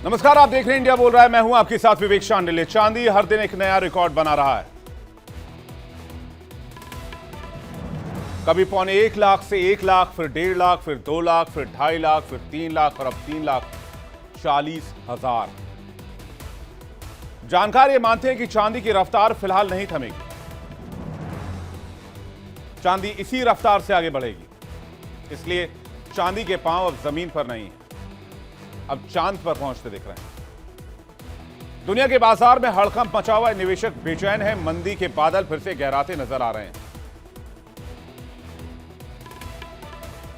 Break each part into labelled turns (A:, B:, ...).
A: नमस्कार, आप देख रहे हैं इंडिया बोल रहा है। मैं हूं आपके साथ विवेक शांडिल्य। चांदी हर दिन एक नया रिकॉर्ड बना रहा है। कभी 1.25 से 1 लाख, फिर 1.5 लाख, फिर 2 लाख, फिर 2.5 लाख, फिर 3 लाख और अब 3,40,000। जानकार ये मानते हैं कि चांदी की रफ्तार फिलहाल नहीं थमेगी। चांदी इसी रफ्तार से आगे बढ़ेगी। इसलिए चांदी के पांव अब जमीन पर नहीं है, अब चांद पर पहुंचते दिख रहे हैं। दुनिया के बाजार में हड़कंप मचा हुआ है। निवेशक बेचैन है। मंदी के बादल फिर से गहराते नजर आ रहे हैं।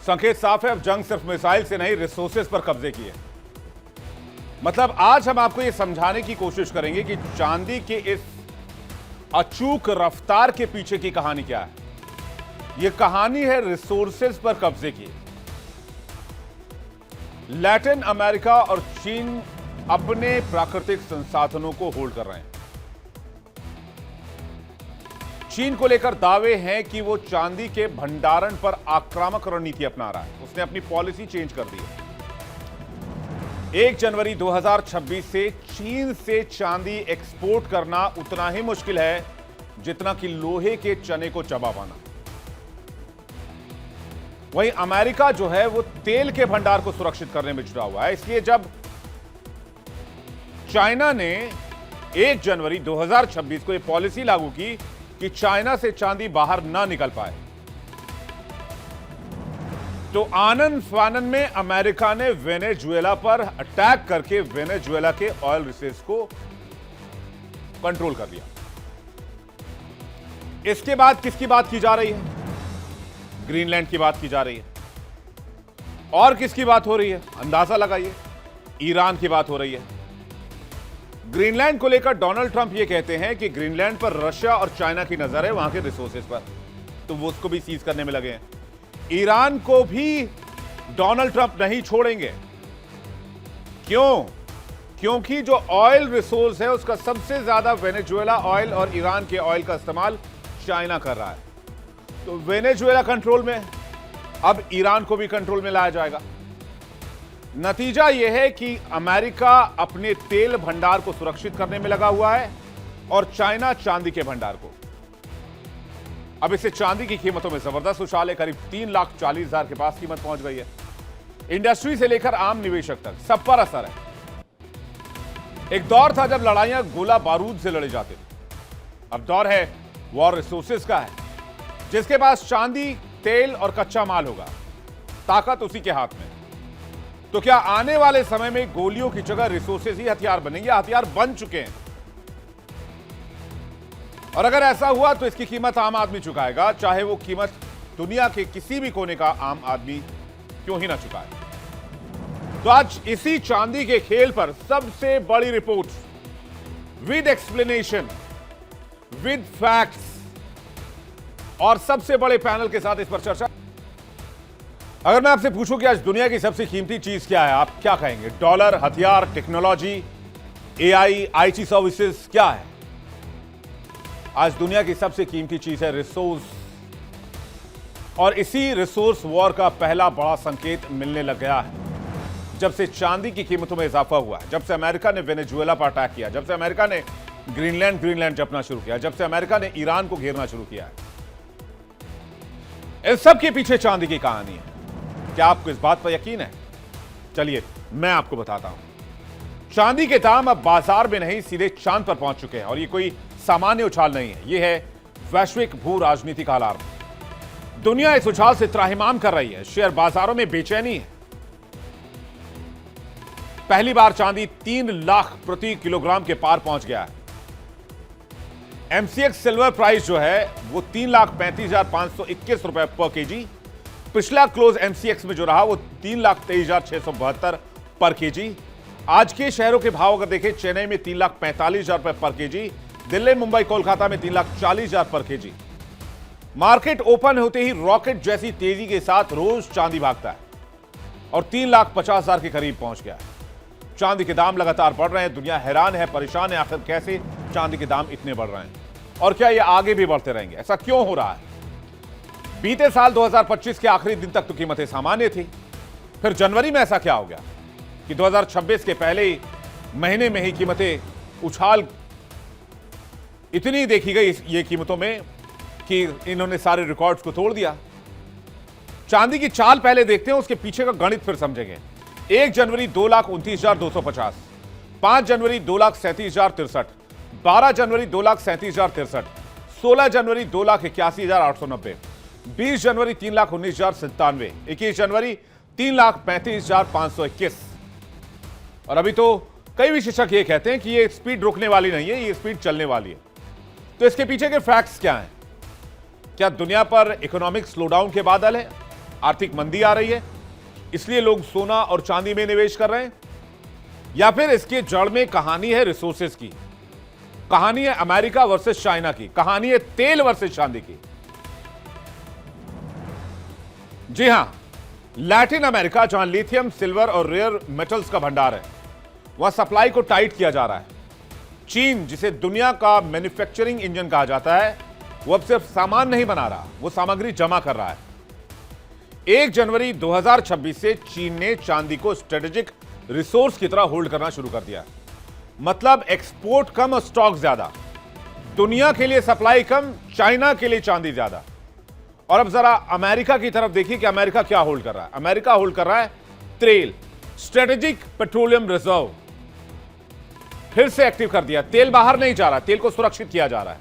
A: संकेत साफ है, अब जंग सिर्फ मिसाइल से नहीं, रिसोर्सेज पर कब्जे की है। मतलब आज हम आपको यह समझाने की कोशिश करेंगे कि चांदी के इस अचूक रफ्तार के पीछे की कहानी क्या है। यह कहानी है रिसोर्सेज पर कब्जे की। लैटिन अमेरिका और चीन अपने प्राकृतिक संसाधनों को होल्ड कर रहे हैं। चीन को लेकर दावे हैं कि वो चांदी के भंडारण पर आक्रामक रणनीति अपना रहा है। उसने अपनी पॉलिसी चेंज कर दी है। 1 जनवरी 2026 से चीन से चांदी एक्सपोर्ट करना उतना ही मुश्किल है जितना कि लोहे के चने को चबा पाना। वहीं अमेरिका जो है वो तेल के भंडार को सुरक्षित करने में जुटा हुआ है। इसलिए जब चाइना ने 1 जनवरी 2026 को यह पॉलिसी लागू की कि चाइना से चांदी बाहर ना निकल पाए, तो आनन फानन में अमेरिका ने वेनेजुएला पर अटैक करके वेनेजुएला के ऑयल रिसोर्स को कंट्रोल कर लिया। इसके बाद किसकी बात की जा रही है? ग्रीनलैंड की बात की जा रही है। और किसकी बात हो रही है? अंदाजा लगाइए। ईरान की बात हो रही है। ग्रीनलैंड को लेकर डोनाल्ड ट्रंप यह कहते हैं कि ग्रीनलैंड पर रशिया और चाइना की नजर है, वहां के रिसोर्सेज पर, तो वो उसको भी सीज करने में लगे हैं। ईरान को भी डोनाल्ड ट्रंप नहीं छोड़ेंगे। क्यों? क्योंकि जो ऑयल रिसोर्स है उसका सबसे ज्यादा वेनेजुएला ऑयल और ईरान के ऑयल का इस्तेमाल चाइना कर रहा है। तो वेनेजुएला कंट्रोल में, अब ईरान को भी कंट्रोल में लाया जाएगा। नतीजा यह है कि अमेरिका अपने तेल भंडार को सुरक्षित करने में लगा हुआ है और चाइना चांदी के भंडार को। अब इससे चांदी की कीमतों में जबरदस्त उछाल है। करीब 3,40,000 के पास कीमत पहुंच गई है। इंडस्ट्री से लेकर आम निवेशक तक सब पर असर है। एक दौर था जब लड़ाइयां गोला बारूद से लड़े जाते थे। अब दौर है वॉर रिसोर्सेज का है। जिसके पास चांदी, तेल और कच्चा माल होगा, ताकत उसी के हाथ में। तो क्या आने वाले समय में गोलियों की जगह रिसोर्सेज ही हथियार बनेंगे? हथियार बन चुके हैं। और अगर ऐसा हुआ तो इसकी कीमत आम आदमी चुकाएगा, चाहे वो कीमत दुनिया के किसी भी कोने का आम आदमी क्यों ही ना चुकाए। तो आज इसी चांदी के खेल पर सबसे बड़ी report with explanation, with facts और सबसे बड़े पैनल के साथ इस पर चर्चा। अगर मैं आपसे पूछूं कि आज दुनिया की सबसे कीमती चीज क्या है, आप क्या कहेंगे? डॉलर, हथियार, टेक्नोलॉजी, एआई, आईटी सर्विसेज, क्या है? आज दुनिया की सबसे कीमती चीज है रिसोर्स। और इसी रिसोर्स वॉर का पहला बड़ा संकेत मिलने लग गया है जब से चांदी की कीमतों में इजाफा हुआ है, जब से अमेरिका ने वेनेजुएला पर अटैक किया, जब से अमेरिका ने ग्रीनलैंड जपना शुरू किया, जब से अमेरिका ने ईरान को घेरना शुरू किया है। इस सब के पीछे चांदी की कहानी है। क्या आपको इस बात पर यकीन है? चलिए मैं आपको बताता हूं। चांदी के दाम अब बाजार में नहीं, सीधे चांद पर पहुंच चुके हैं। और ये कोई सामान्य उछाल नहीं है, यह है वैश्विक भू राजनीति का अलार्म। दुनिया इस उछाल से त्राहिमाम कर रही है। शेयर बाजारों में बेचैनी है। पहली बार चांदी 3 लाख प्रति किलोग्राम के पार पहुंच गया है। एमसीएक्स सिल्वर प्राइस जो है वो 3,35,521 रुपए पर केजी। पिछला क्लोज एमसीएक्स में जो रहा वो 3,23,672 पर केजी। आज के शहरों के भाव अगर देखें, चेन्नई में 3,45,000 रुपए पर केजी, दिल्ली, मुंबई, कोलकाता में 3,40,000 पर केजी। मार्केट ओपन होते ही रॉकेट जैसी तेजी के साथ रोज चांदी भागता है और 3,50,000 के करीब पहुंच गया है। चांदी के दाम लगातार बढ़ रहे हैं। दुनिया हैरान है, परेशान है, आखिर कैसे चांदी के दाम इतने बढ़ रहे हैं और क्या ये आगे भी बढ़ते रहेंगे? ऐसा क्यों हो रहा है? बीते साल 2025 के आखिरी दिन तक तो कीमतें सामान्य थी। फिर जनवरी में ऐसा क्या हो गया कि 2026 के पहले ही महीने में ही कीमतें उछाल इतनी देखी गई ये कीमतों में कि इन्होंने सारे रिकॉर्ड्स को तोड़ दिया। चांदी की चाल पहले देखते हैं, उसके पीछे का गणित फिर समझेंगे। 1 जनवरी 2,29,250, 5 जनवरी 2,37,063, 12 जनवरी 2,37,063, 16 जनवरी 2,81,890, 20 जनवरी 3,19,097, 21 जनवरी 3,35,521। और अभी तो कई विशेषज्ञ ये कहते हैं कि ये स्पीड रुकने वाली नहीं है, ये स्पीड चलने वाली है। तो इसके पीछे के फैक्ट्स क्या हैं? क्या दुनिया पर इकोनॉमिक स्लोडाउन के बादल है? आर्थिक मंदी आ रही है, इसलिए लोग सोना और चांदी में निवेश कर रहे हैं? या फिर इसके जड़ में कहानी है रिसोर्सेज की, कहानी है अमेरिका वर्सेस चाइना की, कहानी है तेल वर्सेस चांदी की? जी हां, लैटिन अमेरिका, जहां लिथियम, सिल्वर और रेयर मेटल्स का भंडार है, वहां सप्लाई को टाइट किया जा रहा है। चीन, जिसे दुनिया का मैन्युफैक्चरिंग इंजन कहा जाता है, वो अब सिर्फ सामान नहीं बना रहा, वो सामग्री जमा कर रहा है। 1 जनवरी 2026 से चीन ने चांदी को स्ट्रेटेजिक रिसोर्स की तरह होल्ड करना शुरू कर दिया। मतलब एक्सपोर्ट कम और स्टॉक ज्यादा, दुनिया के लिए सप्लाई कम, चाइना के लिए चांदी ज्यादा। और अब जरा अमेरिका की तरफ देखिए कि अमेरिका क्या होल्ड कर रहा है। अमेरिका होल्ड कर रहा है तेल, स्ट्रेटेजिक पेट्रोलियम रिजर्व फिर से एक्टिव कर दिया। तेल बाहर नहीं जा रहा, तेल को सुरक्षित किया जा रहा है।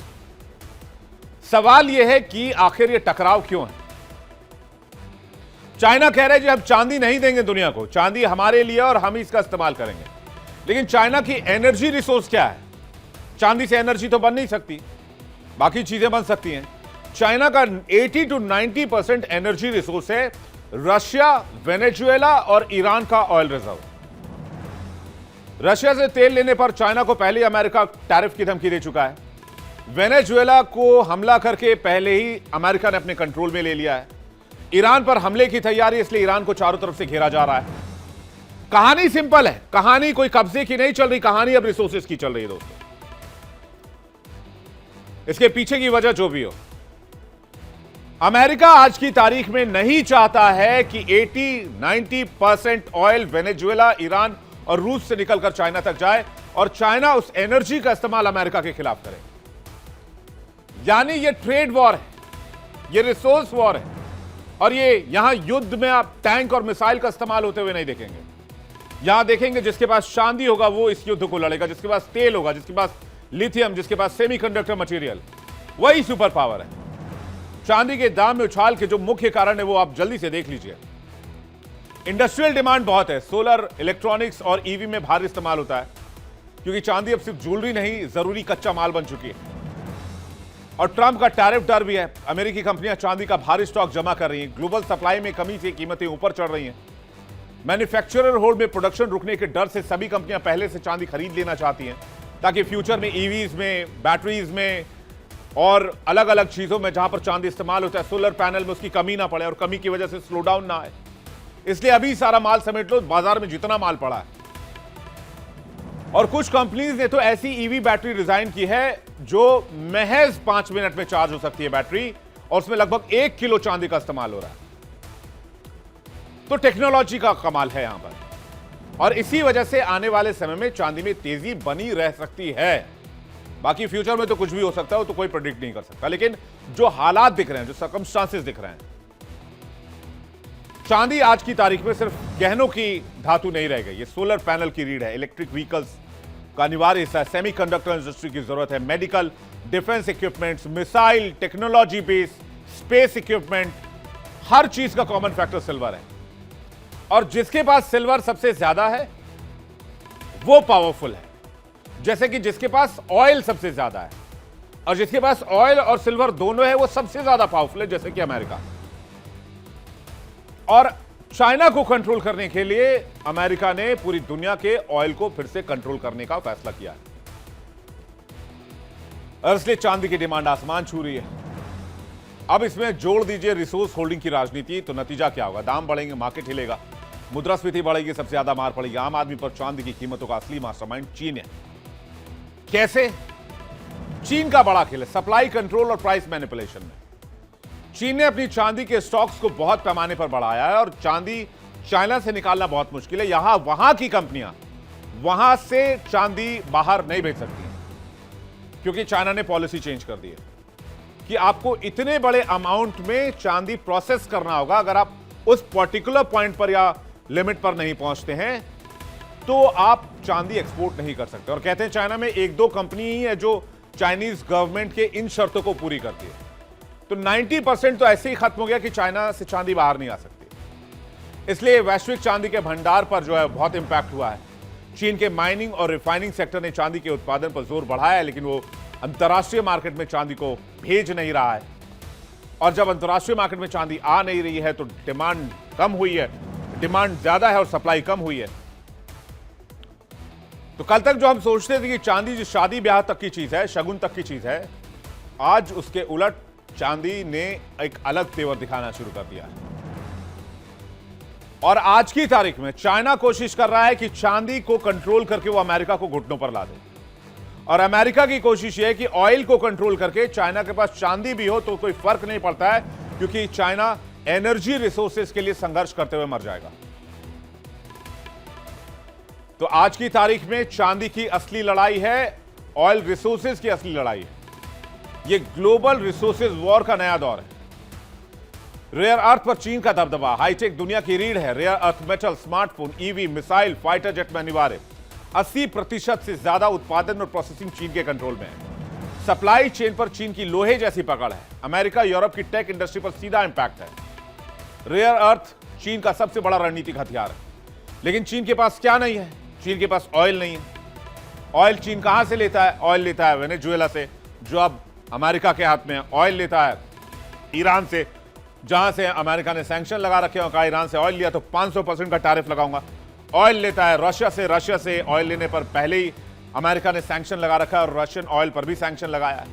A: सवाल यह है कि आखिर यह टकराव क्यों है? चाइना कह रहा है जी हम चांदी नहीं देंगे दुनिया को, चांदी हमारे लिए और हम इसका इस्तेमाल करेंगे। लेकिन चाइना की एनर्जी रिसोर्स क्या है? चांदी से एनर्जी तो बन नहीं सकती, बाकी चीजें बन सकती हैं। चाइना का 80 to 90% एनर्जी रिसोर्स है रशिया, वेनेजुएला और ईरान का ऑयल रिजर्व। रशिया से तेल लेने पर चाइना को पहले ही अमेरिका टैरिफ की धमकी दे चुका है। वेनेजुएला को हमला करके पहले ही अमेरिका ने अपने कंट्रोल में ले लिया है। ईरान पर हमले की तैयारी, इसलिए ईरान को चारों तरफ से घेरा जा रहा है। कहानी सिंपल है, कहानी कोई कब्जे की नहीं चल रही, कहानी अब रिसोर्सेज की चल रही है दोस्तों। इसके पीछे की वजह जो भी हो, अमेरिका आज की तारीख में नहीं चाहता है कि 80-90% ऑयल वेनेजुएला, ईरान और रूस से निकलकर चाइना तक जाए और चाइना उस एनर्जी का इस्तेमाल अमेरिका के खिलाफ करे। यानी ये ट्रेड वॉर है, ये रिसोर्स वॉर है। और ये यहां युद्ध में आप टैंक और मिसाइल का इस्तेमाल होते हुए नहीं देखेंगे। यहां देखेंगे जिसके पास चांदी होगा वो इस युद्ध को लड़ेगा, जिसके पास तेल होगा, जिसके पास लिथियम, जिसके पास सेमीकंडक्टर मटेरियल, वही सुपर पावर है। चांदी के दाम में उछाल के जो मुख्य कारण है वो आप जल्दी से देख लीजिए। इंडस्ट्रियल डिमांड बहुत है, सोलर, इलेक्ट्रॉनिक्स और ईवी में भारी इस्तेमाल होता है, क्योंकि चांदी अब सिर्फ ज्वेलरी नहीं, जरूरी कच्चा माल बन चुकी है। और ट्रंप का टैरिफ डर भी है। अमेरिकी कंपनियां चांदी का भारी स्टॉक जमा कर रही हैं। ग्लोबल सप्लाई में कमी से कीमतें ऊपर चढ़ रही हैं। मैन्युफैक्चरर होल्ड में प्रोडक्शन रुकने के डर से सभी कंपनियां पहले से चांदी खरीद लेना चाहती हैं, ताकि फ्यूचर में ईवीज में, बैटरीज में और अलग अलग चीजों में जहां पर चांदी इस्तेमाल होता है, सोलर पैनल में उसकी कमी ना पड़े और कमी की वजह से स्लो डाउन ना आए। इसलिए अभी सारा माल समेट लो, बाजार में जितना माल पड़ा है। और कुछ कंपनीज ने तो ऐसी ईवी बैटरी डिजाइन की है जो महज 5 मिनट में चार्ज हो सकती है बैटरी, और उसमें लगभग 1 किलो चांदी का इस्तेमाल हो रहा है। तो टेक्नोलॉजी का कमाल है यहां पर, और इसी वजह से आने वाले समय में चांदी में तेजी बनी रह सकती है। बाकी फ्यूचर में तो कुछ भी हो सकता है, वो तो कोई प्रेडिक्ट नहीं कर सकता। लेकिन जो हालात दिख रहे हैं, जो सर्कमस्टांसेस दिख रहे हैं, चांदी आज की तारीख में सिर्फ गहनों की धातु नहीं रह गई, ये सोलर पैनल की रीढ़ है, इलेक्ट्रिक व्हीकल्स का अनिवार्य हिस्सा है, सेमीकंडक्टर इंडस्ट्री की जरूरत है, medical, defence equipments, missile, technology base, space equipment, हर चीज का कॉमन फैक्टर सिल्वर है। और जिसके पास सिल्वर सबसे ज्यादा है वो पावरफुल है, जैसे कि जिसके पास ऑयल सबसे ज्यादा है, और जिसके पास ऑयल और सिल्वर दोनों है वो सबसे ज्यादा पावरफुल है, जैसे कि अमेरिका। और चाइना को कंट्रोल करने के लिए अमेरिका ने पूरी दुनिया के ऑयल को फिर से कंट्रोल करने का फैसला किया है, और इसलिए चांदी की डिमांड आसमान छू रही है। अब इसमें जोड़ दीजिए रिसोर्स होल्डिंग की राजनीति, तो नतीजा क्या होगा? दाम बढ़ेंगे, मार्केट हिलेगा, मुद्रास्फीति बढ़ेगी, सबसे ज्यादा मार पड़ेगी आम आदमी पर। चांदी की कीमतों का असली मास्टरमाइंड चीन है। कैसे? चीन का बड़ा खेल है सप्लाई कंट्रोल और प्राइस मैनिपुलेशन में। चीन ने अपनी चांदी के स्टॉक्स को बहुत पैमाने पर बढ़ाया है, और चांदी चाइना से निकालना बहुत मुश्किल है। यहां वहां की कंपनियां वहां से चांदी बाहर नहीं भेज सकती, क्योंकि चाइना ने पॉलिसी चेंज कर दी है कि आपको इतने बड़े अमाउंट में चांदी प्रोसेस करना होगा। अगर आप उस पर्टिकुलर पॉइंट पर या लिमिट पर नहीं पहुंचते हैं तो आप चांदी एक्सपोर्ट नहीं कर सकते। और कहते हैं चाइना में एक दो कंपनी ही है जो चाइनीज गवर्नमेंट के इन शर्तों को पूरी करती है। तो 90% तो ऐसे ही खत्म हो गया कि चाइना से चांदी बाहर नहीं आ सकती। इसलिए वैश्विक चांदी के भंडार पर जो है बहुत इंपैक्ट हुआ है। चीन के माइनिंग और रिफाइनिंग सेक्टर ने चांदी के उत्पादन पर जोर बढ़ाया है, लेकिन वो अंतर्राष्ट्रीय मार्केट में चांदी को भेज नहीं रहा है। और जब अंतर्राष्ट्रीय मार्केट में चांदी आ नहीं रही है तो डिमांड कम हुई है, डिमांड ज्यादा है और सप्लाई कम हुई है। तो कल तक जो हम सोचते थे कि चांदी जो शादी ब्याह तक की चीज है, शगुन तक की चीज है, आज उसके उलट चांदी ने एक अलग तेवर दिखाना शुरू कर दिया है। और आज की तारीख में चाइना कोशिश कर रहा है कि चांदी को कंट्रोल करके वो अमेरिका को घुटनों पर ला दे। और अमेरिका की कोशिश यह है कि ऑयल को कंट्रोल करके चाइना के पास चांदी भी हो तो कोई फर्क नहीं पड़ता है, क्योंकि चाइना एनर्जी रिसोर्सेज के लिए संघर्ष करते हुए मर जाएगा। तो आज की तारीख में चांदी की असली लड़ाई है, ऑयल रिसोर्सेज की असली लड़ाई है। यह ग्लोबल रिसोर्सेज वॉर का नया दौर है। रेयर अर्थ पर चीन का दबदबा, हाईटेक दुनिया की रीढ़ है। Rare earth metal, smartphone, EV, missile, fighter jet में अनिवार्य 80% से ज्यादा उत्पादन और प्रोसेसिंग चीन के कंट्रोल में है। सप्लाई चेन पर चीन की लोहे जैसी पकड़ है। अमेरिका यूरोप की टेक इंडस्ट्री पर सीधा इंपैक्ट है। रेयर अर्थ चीन का सबसे बड़ा रणनीतिक हथियार है। लेकिन चीन के पास क्या नहीं है? चीन के पास ऑयल नहीं है। ऑयल चीन कहां से लेता है? ऑयल लेता है वेनेजुएला से, जो अब अमेरिका के हाथ में है। ऑयल लेता है ईरान से, जहां से अमेरिका ने सैंक्शन लगा रखे हैं और कहा ईरान से ऑयल लिया तो 500% का टैरिफ लगाऊंगा। ऑयल लेता है रशिया से ऑयल लेने पर पहले ही अमेरिका ने सैंक्शन लगा रखा है और रशियन ऑयल पर भी सैंक्शन लगाया है।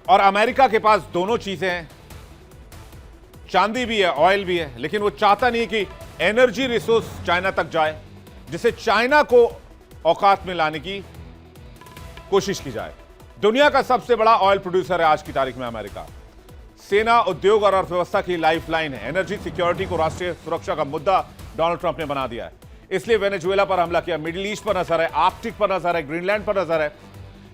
A: और अमेरिका के पास दोनों चीजें हैं, चांदी भी है, ऑयल भी है, लेकिन वो चाहता नहीं कि एनर्जी रिसोर्स चाइना तक जाए, जिसे चाइना को औकात में लाने की कोशिश की जाए। दुनिया का सबसे बड़ा ऑयल प्रोड्यूसर है आज की तारीख में अमेरिका। सेना, उद्योग और अर्थव्यवस्था की लाइफलाइन है। एनर्जी सिक्योरिटी को राष्ट्रीय सुरक्षा का मुद्दा डोनाल्ड ट्रंप ने बना दिया है। इसलिए वेनेजुएला पर हमला किया, मिडिल ईस्ट पर नजर है, आर्कटिक पर नजर है, ग्रीनलैंड पर नजर है।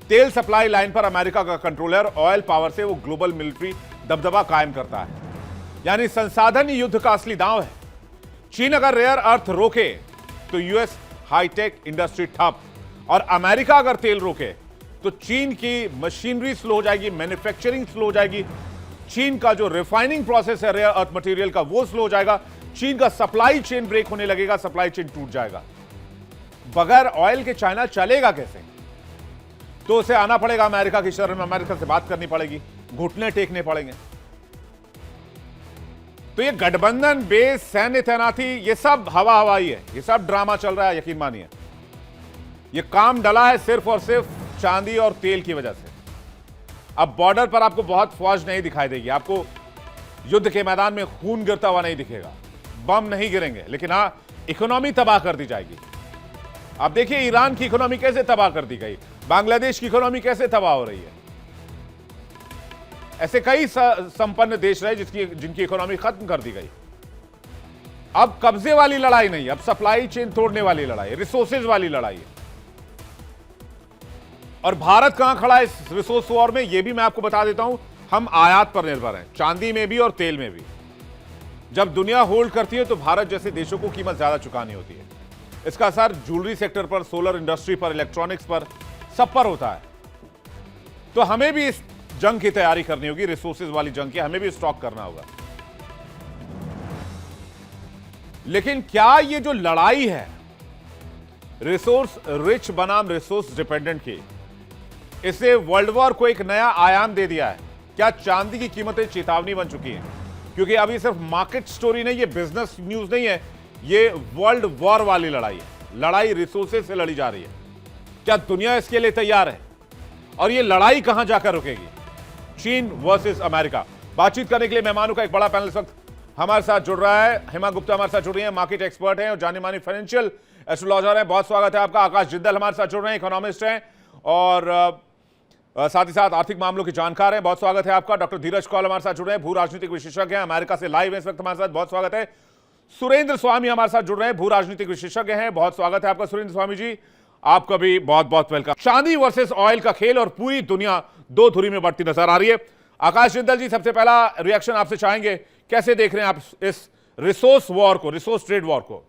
A: तेल सप्लाई लाइन पर अमेरिका का कंट्रोलर, ऑयल पावर से वो ग्लोबल मिलिट्री दबदबा कायम करता है। यानी संसाधन ही युद्ध का असली दांव है। चीन अगर रेयर अर्थ रोके तो यूएस हाईटेक इंडस्ट्री ठप, और अमेरिका अगर तेल रोके तो चीन की मशीनरी स्लो हो जाएगी, मैन्युफैक्चरिंग स्लो हो जाएगी, चीन का जो रिफाइनिंग प्रोसेस है रेयर अर्थ मटेरियल का वो स्लो हो जाएगा, चीन का सप्लाई चेन ब्रेक होने लगेगा, सप्लाई चेन टूट जाएगा। बगैर ऑयल के चाइना चलेगा कैसे? तो उसे आना पड़ेगा अमेरिका की शरण में, अमेरिका से बात करनी पड़ेगी, घुटने टेकने पड़ेंगे। तो ये गठबंधन, बेस, सैन्य तैनाती, ये सब हवा हवाई है, ये सब ड्रामा चल रहा है, यकीन मानिए। ये काम डला है सिर्फ और सिर्फ चांदी और तेल की वजह से। अब बॉर्डर पर आपको बहुत फौज नहीं दिखाई देगी, आपको युद्ध के मैदान में खून गिरता हुआ नहीं दिखेगा, बम नहीं गिरेंगे, लेकिन हां इकोनॉमी तबाह कर दी जाएगी। आप देखिए ईरान की इकोनॉमी कैसे तबाह कर दी गई, बांग्लादेश की इकोनॉमी कैसे तबाह हो रही है। ऐसे कई संपन्न देश रहे जिनकी इकोनॉमी खत्म कर दी गई। अब कब्जे वाली लड़ाई नहीं, अब सप्लाई चेन तोड़ने वाली लड़ाई, रिसोर्सेज वाली लड़ाई है। और भारत कहां खड़ा है इस रिसोर्स वॉर में, यह भी मैं आपको बता देता हूं। हम आयात पर निर्भर हैं, चांदी में भी और तेल में भी। जब दुनिया होल्ड करती है तो भारत जैसे देशों को कीमत ज्यादा चुकानी होती है। इसका असर ज्वेलरी सेक्टर पर, सोलर इंडस्ट्री पर, इलेक्ट्रॉनिक्स पर, सब पर होता है। तो हमें भी इस जंग की तैयारी करनी होगी, रिसोर्सेज वाली जंग की, हमें भी स्टॉक करना होगा। लेकिन क्या ये जो लड़ाई है रिसोर्स रिच बनाम रिसोर्स डिपेंडेंट की, इसे वर्ल्ड वॉर को एक नया आयाम दे दिया है? क्या चांदी की कीमतें चेतावनी बन चुकी हैं? क्योंकि अभी सिर्फ मार्केट स्टोरी नहीं, ये बिजनेस न्यूज नहीं है, ये वर्ल्ड वॉर वाली लड़ाई है। लड़ाई रिसोर्सेज से लड़ी जा रही है। क्या दुनिया इसके लिए तैयार है? और ये लड़ाई कहां जाकर रुकेगी? चीन वर्सेस अमेरिका। बातचीत करने के लिए मेहमानों का एक बड़ा पैनल इस वक्त हमारे साथ जुड़ रहा है। हेमा गुप्ता हमारे साथ जुड़ रही है, मार्केट एक्सपर्ट हैं और जाने मानी फाइनेंशियल एस्ट्रोलॉजर हैं। बहुत स्वागत है आपका। आकाश जिंदल हमारे साथ जुड़ रहे हैं, इकोनॉमिस्ट हैं और साथ ही साथ आर्थिक मामलों की जानकार हैं। बहुत स्वागत है आपका। डॉक्टर धीरज कौल हमारे साथ जुड़ रहे हैं, भू राजनीतिक विशेषज्ञ हैं, अमेरिका से लाइव है इस वक्त हमारे साथ। बहुत स्वागत है। सुरेंद्र स्वामी हमारे साथ जुड़ रहे हैं, भू राजनीतिक विशेषज्ञ हैं। बहुत स्वागत है आपका सुरेंद्र स्वामी जी, आपका भी बहुत बहुत वेलकम। चांदी वर्सेस ऑयल का खेल और पूरी दुनिया दो धुरी में बढ़ती नजर आ रही है। आकाश जिंदल जी, सबसे पहला रिएक्शन आपसे चाहेंगे, कैसे देख रहे हैं आप इस रिसोर्स वॉर को, रिसोर्स ट्रेड वॉर को?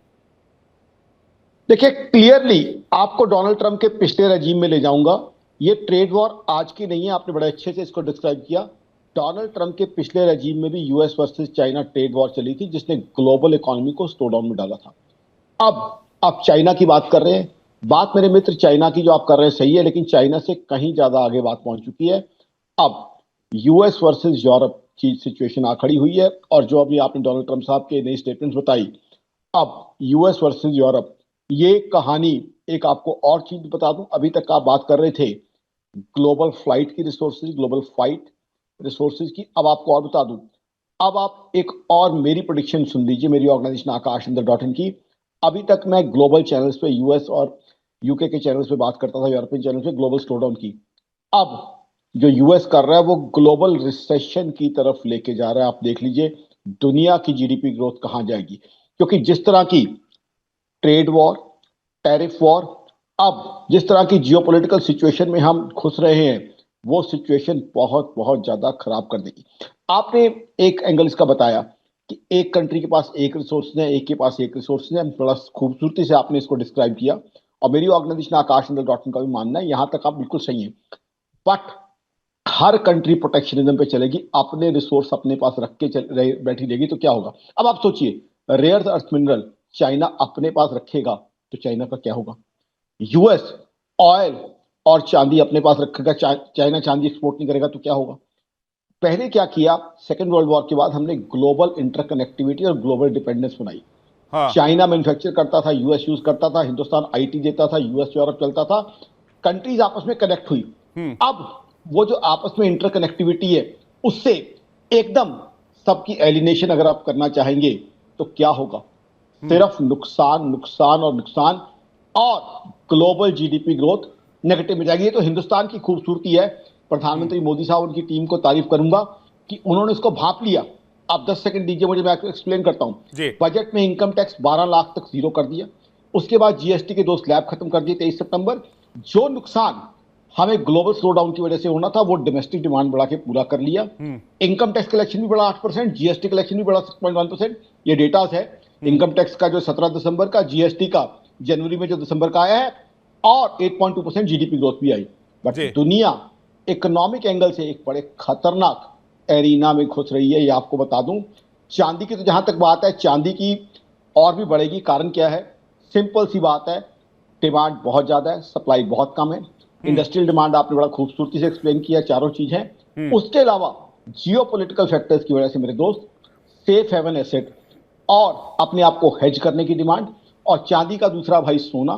B: देखिए, क्लियरली आपको डोनाल्ड ट्रंप के पिछले रजीम में ले जाऊंगा। ये ट्रेड वॉर आज की नहीं है, आपने बड़े अच्छे से इसको डिस्क्राइब किया। डोनाल्ड ट्रंप के पिछले रजीम में भी US versus China trade war चली थी, जिसने ग्लोबल इकोनॉमी को स्लो डाउन में डाला था। अब आप चाइना की बात कर रहे हैं। बात मेरे मित्र चाइना की जो आप कर रहे हैं सही है, लेकिन चाइना से कहीं ज्यादा आगे बात पहुंच चुकी है। अब यूएस वर्सेस यूरोप की सिचुएशन आ खड़ी हुई है, और जो अभी आपने डोनाल्ड ट्रंप साहब के नई स्टेटमेंट्स बताई, अब यूएस वर्सेस यूरोप, ये कहानी एक आपको और चीज बता दूं। अभी तक आप बात कर रहे थे ग्लोबल फ्लाइट की रिसोर्सेज, ग्लोबल फाइट रिसोर्सेज की। अब आपको और बता दूं, अब आप एक और मेरी प्रेडिक्शन सुन लीजिए, मेरी ऑर्गेनाइजेशन आकाश_in की। अभी तक मैं ग्लोबल चैनल्स पे, यूएस और यूके के चैनल्स पे बात करता था, यूरोपियन चैनल्स पे, ग्लोबल स्लोडाउन की। अब जो यूएस कर रहा है वो ग्लोबल रिसेशन की तरफ लेके जा रहा है। आप देख लीजिए दुनिया की जीडीपी ग्रोथ कहां जाएगी, क्योंकि जिस तरह की ट्रेड वॉर, टैरिफ वॉर, अब जिस तरह की जियोपॉलिटिकल सिचुएशन में हम घुस रहे हैं, वो सिचुएशन बहुत बहुत ज्यादा खराब कर देगी। आपने एक एंगल इसका बताया कि एक कंट्री के पास एक रिसोर्स है, एक के पास एक रिसोर्स है। बड़ा खूबसूरती से आपने इसको डिस्क्राइब किया, और मेरी ऑर्गेनाइजेशन आकाश_in का भी मानना है, यहां तक आप बिल्कुल सही हैं। बट हर कंट्री प्रोटेक्शनिज्म पे चलेगी, अपने रिसोर्स अपने पास रख के बैठी रहेगी, तो क्या होगा? अब आप सोचिए, रेयर अर्थ मिनरल चाइना अपने पास रखेगा तो चाइना का क्या होगा? यूएस ऑयल और चांदी अपने पास रखेगा, चाइना चांदी एक्सपोर्ट नहीं करेगा तो क्या होगा? पहले क्या किया, सेकेंड वर्ल्ड वॉर के बाद हमने ग्लोबल इंटरकनेक्टिविटी और ग्लोबल डिपेंडेंस बनाई। हाँ। चाइना मैन्युफैक्चर करता था, यूएस यूज करता था, हिंदुस्तान आईटी देता था, यूएस यूरोप चलता था, कंट्रीज आपस में कनेक्ट हुई। अब वो जो आपस में इंटरकनेक्टिविटी है, उससे एकदम सबकी एलिनेशन अगर आप करना चाहेंगे तो क्या होगा? सिर्फ नुकसान, नुकसान और नुकसान, और ग्लोबल जीडीपी ग्रोथ नेगेटिव में जाएगी। ये तो हिंदुस्तान की खूबसूरती है। प्रधानमंत्री मोदी साहब, उनकी टीम को तारीफ करूंगा कि उन्होंने इसको भांप लिया। अब 10 सेकंड दीजिए मुझे, मैं एक्सप्लेन करता हूं। बजट में इनकम टैक्स 12 लाख तक जीरो कर दिया, उसके बाद जीएसटी के 2 स्लैब खत्म कर दिए 23 सितंबर। जो नुकसान हमें ग्लोबल स्लोडाउन की वजह से होना था, वो डोमेस्टिक डिमांड बढ़ा के पूरा कर लिया। इनकम टैक्स कलेक्शन भी बढ़ा 8%, जीएसटी कलेक्शन भी बढ़ा 6.1%। ये डेटा है इनकम टैक्स का जो 17 दिसंबर का, जीएसटी का जनवरी में जो दिसंबर का आया है, और 8.2% जीडीपी ग्रोथ भी आई। बट दुनिया इकोनॉमिक एंगल से एक बड़े खतरनाक एरिना में घुस रही है, ये आपको बता दूं। चांदी की तो जहां तक बात है, चांदी की और भी बढ़ेगी। कारण क्या है? सिंपल सी बात है, डिमांड बहुत ज्यादा है, सप्लाई बहुत कम है। इंडस्ट्रियल डिमांड आपने बड़ा खूबसूरती से एक्सप्लेन किया, चारों चीज है। उसके अलावा जियोपॉलिटिकल फैक्टर्स की वजह से मेरे दोस्त, सेफ हेवन एसेट और अपने आप को हेज करने की डिमांड, और चांदी का दूसरा भाई सोना।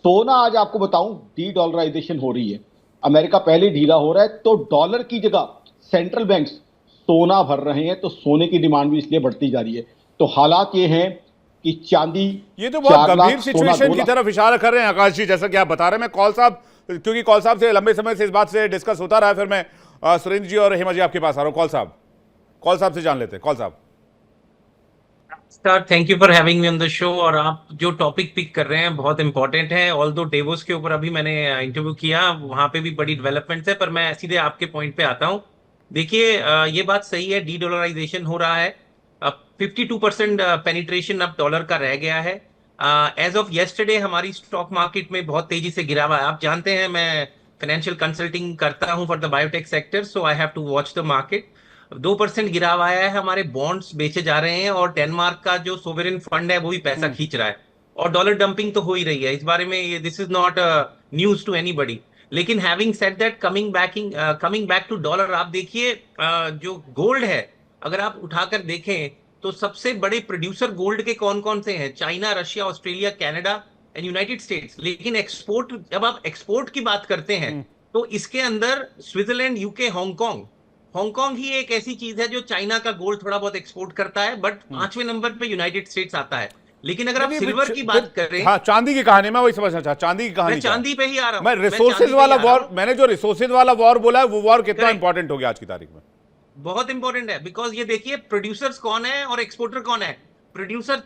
B: सोना आज आपको बताऊं, डी डॉलराइजेशन हो रही है। अमेरिका पहले ढीला हो रहा है, तो डॉलर की जगह सेंट्रल बैंक्स सोना भर रहे हैं, तो सोने की डिमांड भी इसलिए बढ़ती जा रही है। तो हालात ये हैं कि चांदी,
A: ये तो बहुत गंभीर सिचुएशन की तरफ इशारा कर रहे हैं आकाश जी, जैसा कि आप बता रहे हैं। मैं कौल साहब, क्योंकि कौल साहब से लंबे समय से इस बात से डिस्कस होता रहा है, फिर मैं सुरेंद्र जी और हेमा जी आपके पास आ रहा हूं। कौल साहब से जान लेते हैं। कौल साहब,
C: sir, thank you for having me on the show. और आप जो टॉपिक पिक कर रहे हैं बहुत इंपॉर्टेंट है। ऑल दो डेवोस के ऊपर अभी मैंने इंटरव्यू किया, वहां पे भी बड़ी डेवलपमेंट्स है, पर मैं सीधे आपके पॉइंट पे आता हूँ। देखिए, ये बात सही है, डी डॉलराइजेशन हो रहा है। अब 52% पेनिट्रेशन अब डॉलर का रह गया है। एज ऑफ येस्टरडे हमारी स्टॉक मार्केट में बहुत तेजी से गिरावा है। आप जानते हैं मैं फाइनेंशियल कंसल्टिंग करता हूं for the biotech sector, so I have to watch the market. 2% गिराव आया है, हमारे बॉन्ड्स बेचे जा रहे हैं, और डेनमार्क का जो सोवरेन फंड है वो भी पैसा खींच रहा है, और डॉलर डंपिंग तो हो ही रही है। इस बारे में this is not news to anybody. लेकिन having said that, coming back to dollar, आप देखिए जो गोल्ड है, अगर आप उठाकर देखें तो सबसे बड़े प्रोड्यूसर गोल्ड के कौन कौन से हैं? China, Russia, Australia, Canada and United states. लेकिन एक्सपोर्ट, जब आप एक्सपोर्ट की बात करते हैं तो इसके अंदर स्विट्जरलैंड, यूके, हांगकांग ही एक ऐसी चीज है जो चाइना का गोल्ड थोड़ा बहुत एक्सपोर्ट करता है, बट 5वें नंबर पे यूनाइटेड स्टेट्स आता है। लेकिन अगर आप सिल्वर की बात करें,
A: हाँ, चांदी की कहानी मैं वही समझना चाहता, चांदी की कहानी,
C: मैं चांदी पे ही आ रहा हूं।
A: मैं रिसोर्सेज वाला वॉर, मैंने जो रिसोर्सेज वाला वॉर बोला है, वो वॉर कितना इंपॉर्टेंट हो गया आज की तारीख में?
C: बहुत इंपॉर्टेंट है, बिकॉज ये देखिए प्रोड्यूसर्स कौन है और एक्सपोर्टर कौन है। प्रोड्यूसर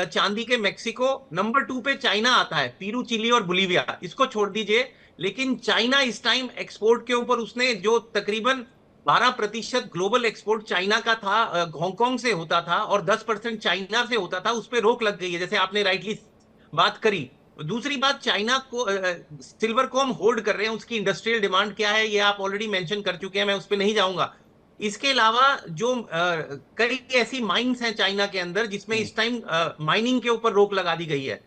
C: चांदी के मैक्सिको, नंबर 2 पे चाइना आता है, पेरू, चिली और बोलीविया, इसको छोड़ दीजिए। लेकिन चाइना इस टाइम एक्सपोर्ट के ऊपर उसने जो तकरीबन 12% ग्लोबल एक्सपोर्ट चाइना का था, हांगकांग से होता था, और 10% चाइना से होता था, उस पर रोक लग गई है, जैसे आपने राइटली बात करी। दूसरी बात, चाइना को सिल्वर को हम होल्ड कर रहे हैं, उसकी इंडस्ट्रियल डिमांड क्या है ये आप ऑलरेडी मेंशन कर चुके हैं, मैं उस पर नहीं जाऊंगा। इसके अलावा जो कई ऐसी माइंस हैं चाइना के अंदर जिसमें इस टाइम माइनिंग के ऊपर रोक लगा दी गई है।